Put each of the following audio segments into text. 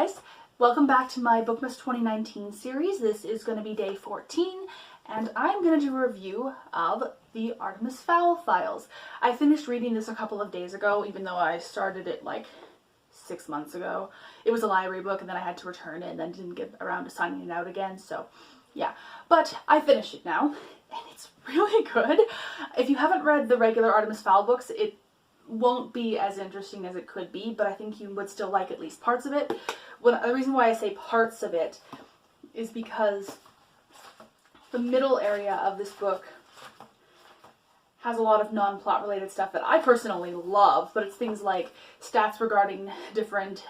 guys, welcome back to my Bookmas 2019 series. This is going to be day 14 and I'm going to do a review of the Artemis Fowl Files. I finished reading this a couple of days ago, even though I started it like 6 months ago. It was a library book and then I had to return it and then didn't get around to signing it out again, so yeah. But I finished it now and it's really good. If you haven't read the regular Artemis Fowl books, it won't be as interesting as it could be, but I think you would still like at least parts of it. The reason why I say parts of it is because the middle area of this book has a lot of non-plot related stuff that I personally love, but it's things like stats regarding different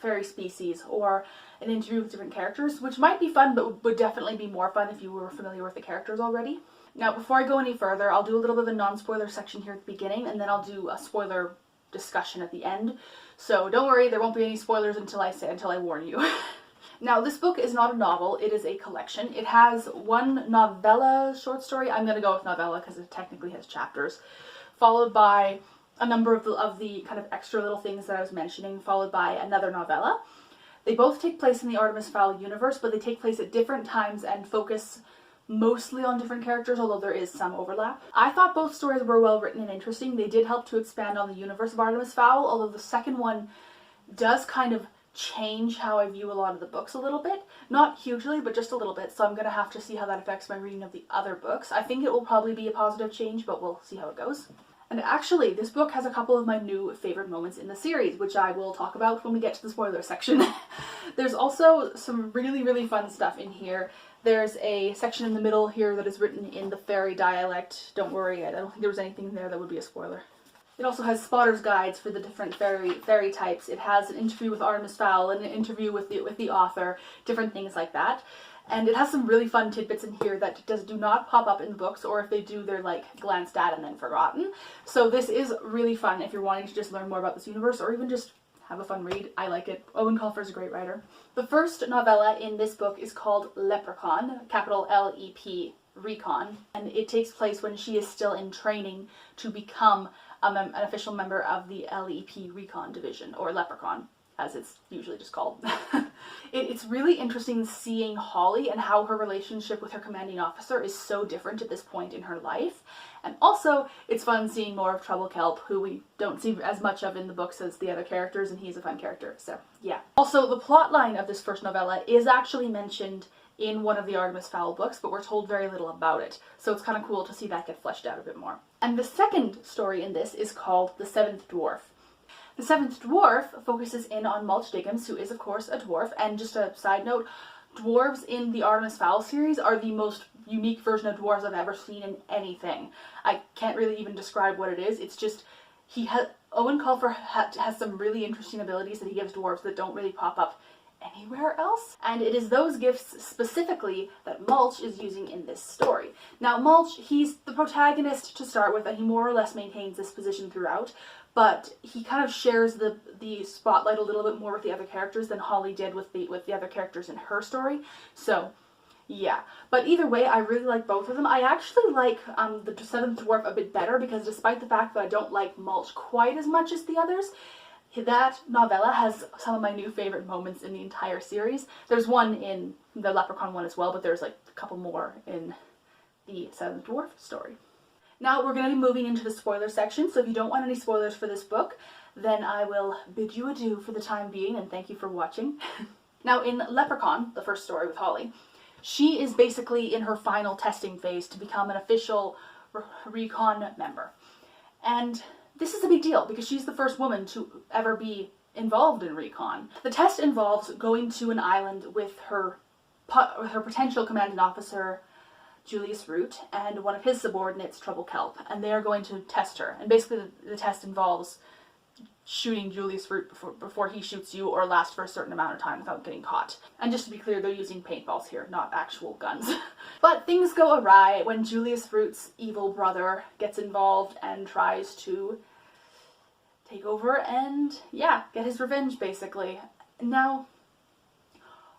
fairy species or an interview with different characters, which might be fun, but would definitely be more fun if you were familiar with the characters already. Now, before I go any further, I'll do a little bit of a non-spoiler section here at the beginning, and then I'll do a spoiler discussion at the end. So don't worry, there won't be any spoilers until I warn you. Now, this book is not a novel, it is a collection. It has one novella short story. I'm going to go with novella because it technically has chapters, followed by a number of the kind of extra little things that I was mentioning, followed by another novella. They both take place in the Artemis Fowl universe, but they take place at different times and focus mostly on different characters, although there is some overlap. I thought both stories were well written and interesting. They did help to expand on the universe of Artemis Fowl, although the second one does kind of change how I view a lot of the books a little bit. Not hugely, but just a little bit, so I'm going to have to see how that affects my reading of the other books. I think it will probably be a positive change, but we'll see how it goes. And actually, this book has a couple of my new favorite moments in the series, which I will talk about when we get to the spoiler section. There's also some really, really fun stuff in here. There's a section in the middle here that is written in the fairy dialect. Don't worry, I don't think there was anything there that would be a spoiler. It also has spotter's guides for the different fairy types. It has an interview with Artemis Fowl and an interview with the author, different things like that. And it has some really fun tidbits in here that do not pop up in the books, or if they do, they're like glanced at and then forgotten. So this is really fun if you're wanting to just learn more about this universe, or even just have a fun read. I like it. Eoin Colfer is a great writer. The first novella in this book is called Leprechaun, capital L-E-P, Recon, and it takes place when she is still in training to become an official member of the LEP Recon division, or Leprechaun, as it's usually just called. It's really interesting seeing Holly and how her relationship with her commanding officer is so different at this point in her life. And also, it's fun seeing more of Trouble Kelp, who we don't see as much of in the books as the other characters, and he's a fun character, so yeah. Also, the plot line of this first novella is actually mentioned in one of the Artemis Fowl books, but we're told very little about it, so it's kind of cool to see that get fleshed out a bit more. And the second story in this is called The Seventh Dwarf. The Seventh Dwarf focuses in on Mulch Diggums, who is of course a dwarf, and just a side note, dwarves in the Artemis Fowl series are the most unique version of dwarves I've ever seen in anything. I can't really even describe what it is. It's just, Eoin Colfer has some really interesting abilities that he gives dwarves that don't really pop up anywhere else. And it is those gifts specifically that Mulch is using in this story. Now Mulch, he's the protagonist to start with, and he more or less maintains this position throughout, but he kind of shares the spotlight a little bit more with the other characters than Holly did with the other characters in her story. So yeah, but either way, I really like both of them. I actually like the Seventh Dwarf a bit better, because despite the fact that I don't like Mulch quite as much as the others, that novella has some of my new favorite moments in the entire series. There's one in the Leprechaun one as well, but there's like a couple more in the Seventh Dwarf story. Now we're going to be moving into the spoiler section, so if you don't want any spoilers for this book, then I will bid you adieu for the time being, and thank you for watching. Now in Leprechaun, the first story with Holly, she is basically in her final testing phase to become an official Recon member. And this is a big deal because she's the first woman to ever be involved in Recon. The test involves going to an island with her potential commanding officer, Julius Root, and one of his subordinates, Trouble Kelp, and they are going to test her. And basically the test involves shooting Julius Root before he shoots you, or last for a certain amount of time without getting caught. And just to be clear, they're using paintballs here, not actual guns. But things go awry when Julius Root's evil brother gets involved and tries to take over and, yeah, get his revenge, basically. Now,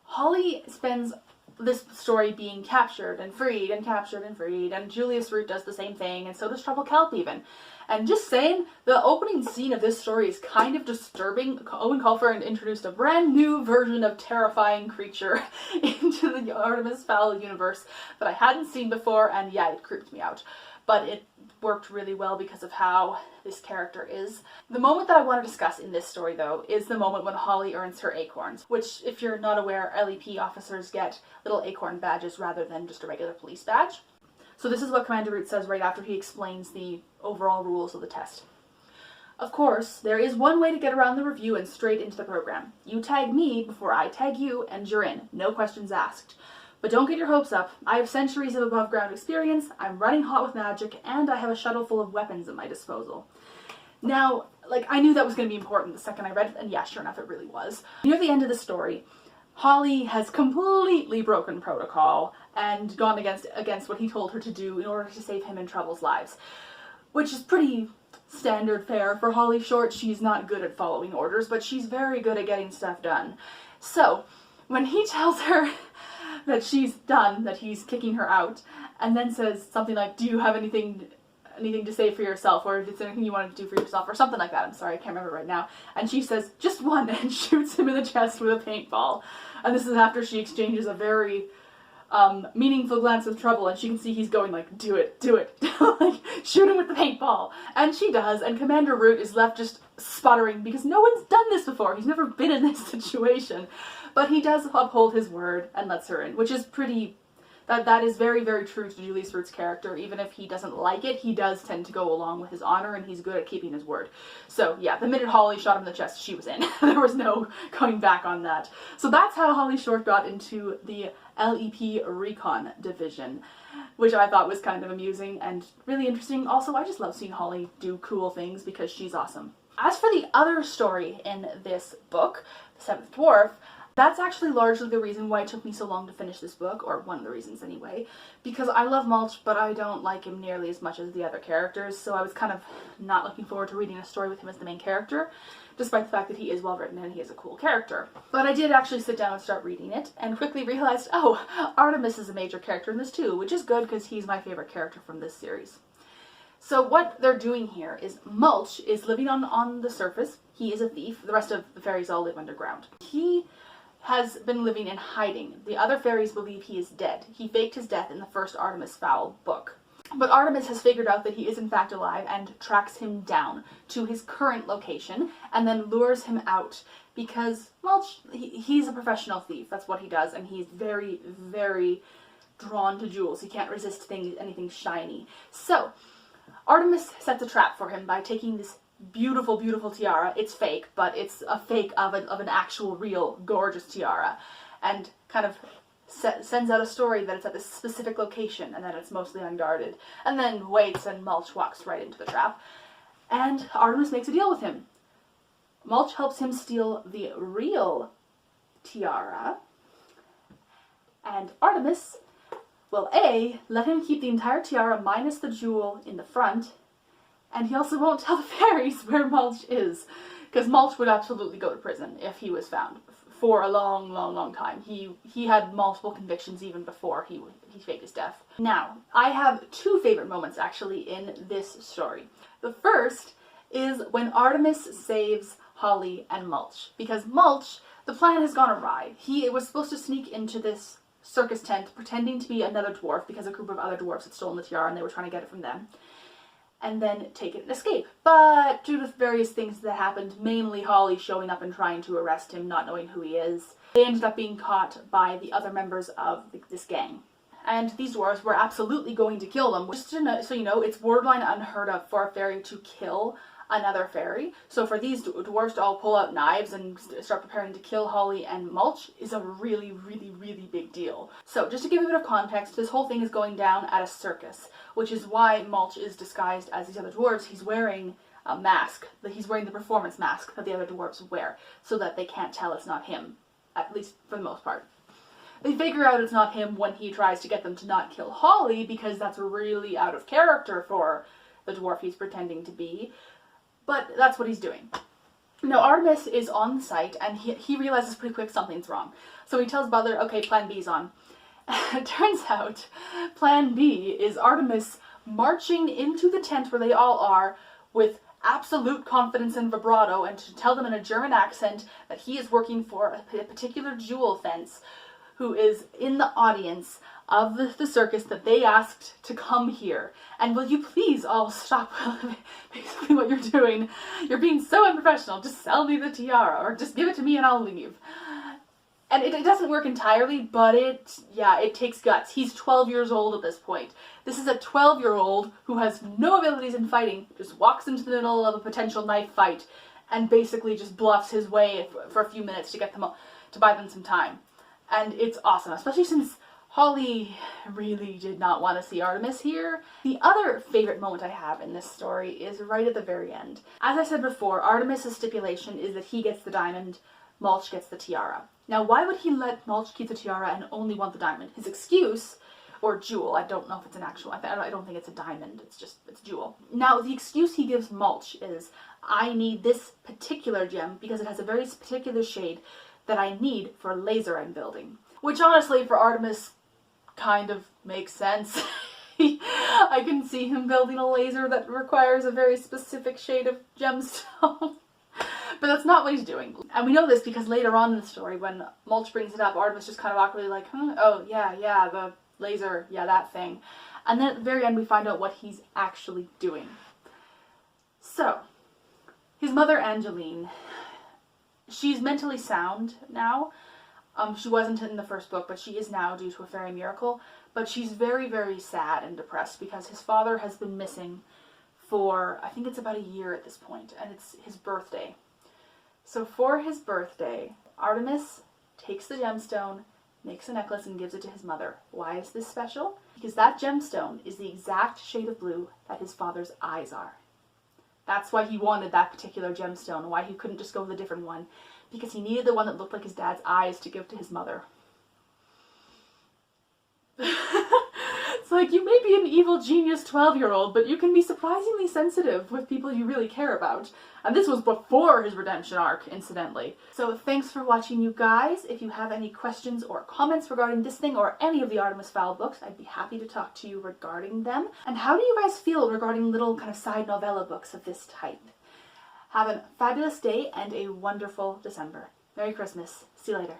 Holly spends this story being captured and freed and captured and freed, and Julius Root does the same thing, and so does Trouble Kelp even. And just saying, the opening scene of this story is kind of disturbing. Eoin Colfer introduced a brand new version of terrifying creature into the Artemis Fowl universe that I hadn't seen before, and yeah, it creeped me out. But it worked really well because of how this character is. The moment that I want to discuss in this story, though, is the moment when Holly earns her acorns, which, if you're not aware, LEP officers get little acorn badges rather than just a regular police badge. So this is what Commander Root says right after he explains the overall rules of the test. Of course, there is one way to get around the review and straight into the program. You tag me before I tag you, and you're in. No questions asked. But don't get your hopes up. I have centuries of above ground experience, I'm running hot with magic, and I have a shuttle full of weapons at my disposal. Now, I knew that was going to be important the second I read it, and yeah, sure enough, it really was. Near the end of the story, Holly has completely broken protocol and gone against what he told her to do in order to save him and Trouble's lives. Which is pretty standard fare for Holly Short. She's not good at following orders, but she's very good at getting stuff done. So, when he tells her that she's done, that he's kicking her out, and then says something like, do you have anything to say for yourself, or if it's anything you wanted to do for yourself, or something like that, I'm sorry, I can't remember right now, and she says, just one, and shoots him in the chest with a paintball. And this is after she exchanges a very meaningful glance with Trouble, and she can see he's going like, do it, shoot him with the paintball. And she does, and Commander Root is left just sputtering because no one's done this before. He's never been in this situation. But he does uphold his word and lets her in, which is pretty... That is very, very true to Julius Root's character. Even if he doesn't like it, he does tend to go along with his honor, and he's good at keeping his word. So yeah, the minute Holly shot him in the chest, she was in. There was no going back on that. So that's how Holly Short got into the LEP Recon Division, which I thought was kind of amusing and really interesting. Also, I just love seeing Holly do cool things because she's awesome. As for the other story in this book, The Seventh Dwarf, that's actually largely the reason why it took me so long to finish this book, or one of the reasons anyway, because I love Mulch, but I don't like him nearly as much as the other characters, so I was kind of not looking forward to reading a story with him as the main character, despite the fact that he is well written and he is a cool character. But I did actually sit down and start reading it, and quickly realized, oh, Artemis is a major character in this too, which is good because he's my favorite character from this series. So what they're doing here is Mulch is living on the surface. He is a thief. The rest of the fairies all live underground. He has been living in hiding. The other fairies believe he is dead. He faked his death in the first Artemis Fowl book. But Artemis has figured out that he is in fact alive and tracks him down to his current location and then lures him out because Mulch, he's a professional thief. That's what he does, and he's very, very drawn to jewels. He can't resist anything shiny. So Artemis sets a trap for him by taking this beautiful, beautiful tiara. It's fake, but it's a fake of an actual, real, gorgeous tiara. And kind of sends out a story that it's at this specific location and that it's mostly unguarded. And then waits, and Mulch walks right into the trap. And Artemis makes a deal with him. Mulch helps him steal the real tiara. And Artemis will A, let him keep the entire tiara minus the jewel in the front, and he also won't tell the fairies where Mulch is, because Mulch would absolutely go to prison if he was found for a long, long, long time. He had multiple convictions even before he faked his death. Now, I have two favorite moments actually in this story. The first is when Artemis saves Holly and Mulch, because Mulch, the plan has gone awry. He was supposed to sneak into this circus tent pretending to be another dwarf because a group of other dwarfs had stolen the tiara and they were trying to get it from them, and then take it and escape. But due to various things that happened, mainly Holly showing up and trying to arrest him, not knowing who he is, they ended up being caught by the other members of this gang. And these dwarves were absolutely going to kill them. Just so you know, it's borderline unheard of for a fairy to kill another fairy. So for these dwarves to all pull out knives and start preparing to kill Holly and Mulch is a really, really, really big deal. So just to give a bit of context, this whole thing is going down at a circus, which is why Mulch is disguised as these other dwarves. He's wearing a mask. He's wearing the performance mask that the other dwarves wear, so that they can't tell it's not him, at least for the most part. They figure out it's not him when he tries to get them to not kill Holly, because that's really out of character for the dwarf he's pretending to be. But that's what he's doing. Now, Artemis is on the site, and he realizes pretty quick something's wrong. So he tells Butler, okay, plan B's on. It turns out, plan B is Artemis marching into the tent where they all are with absolute confidence and vibrato, and to tell them in a German accent that he is working for a particular jewel fence who is in the audience of the circus that they asked to come here. And will you please all stop basically what you're doing? You're being so unprofessional. Just sell me the tiara, or just give it to me and I'll leave. And it doesn't work entirely, but it takes guts. He's 12 years old at this point. This is a 12-year-old who has no abilities in fighting, just walks into the middle of a potential knife fight and basically just bluffs his way for a few minutes to get them to buy them some time. And it's awesome, especially since Holly really did not want to see Artemis here. The other favorite moment I have in this story is right at the very end. As I said before, Artemis' stipulation is that he gets the diamond, Mulch gets the tiara. Now, why would he let Mulch keep the tiara and only want the diamond? His excuse, or jewel, I don't know if it's an actual, I don't think it's a diamond, it's jewel. Now, the excuse he gives Mulch is, I need this particular gem because it has a very particular shade that I need for a laser I'm building. Which honestly, for Artemis, kind of makes sense. I can see him building a laser that requires a very specific shade of gemstone. But that's not what he's doing. And we know this because later on in the story, when Mulch brings it up, Artemis just kind of awkwardly like, oh, yeah, the laser, yeah, that thing. And then at the very end, we find out what he's actually doing. So, his mother, Angeline, she's mentally sound now. She wasn't in the first book, but she is now due to a fairy miracle. But she's very, very sad and depressed because his father has been missing for, I think it's about a year at this point, and it's his birthday. So for his birthday, Artemis takes the gemstone, makes a necklace, and gives it to his mother. Why is this special? Because that gemstone is the exact shade of blue that his father's eyes are. That's why he wanted that particular gemstone, why he couldn't just go with a different one. Because he needed the one that looked like his dad's eyes to give to his mother. It's like, you may be an evil genius 12-year-old, but you can be surprisingly sensitive with people you really care about. And this was before his redemption arc, incidentally. So thanks for watching, you guys. If you have any questions or comments regarding this thing or any of the Artemis Fowl books, I'd be happy to talk to you regarding them. And how do you guys feel regarding little kind of side novella books of this type? Have a fabulous day and a wonderful December. Merry Christmas. See you later.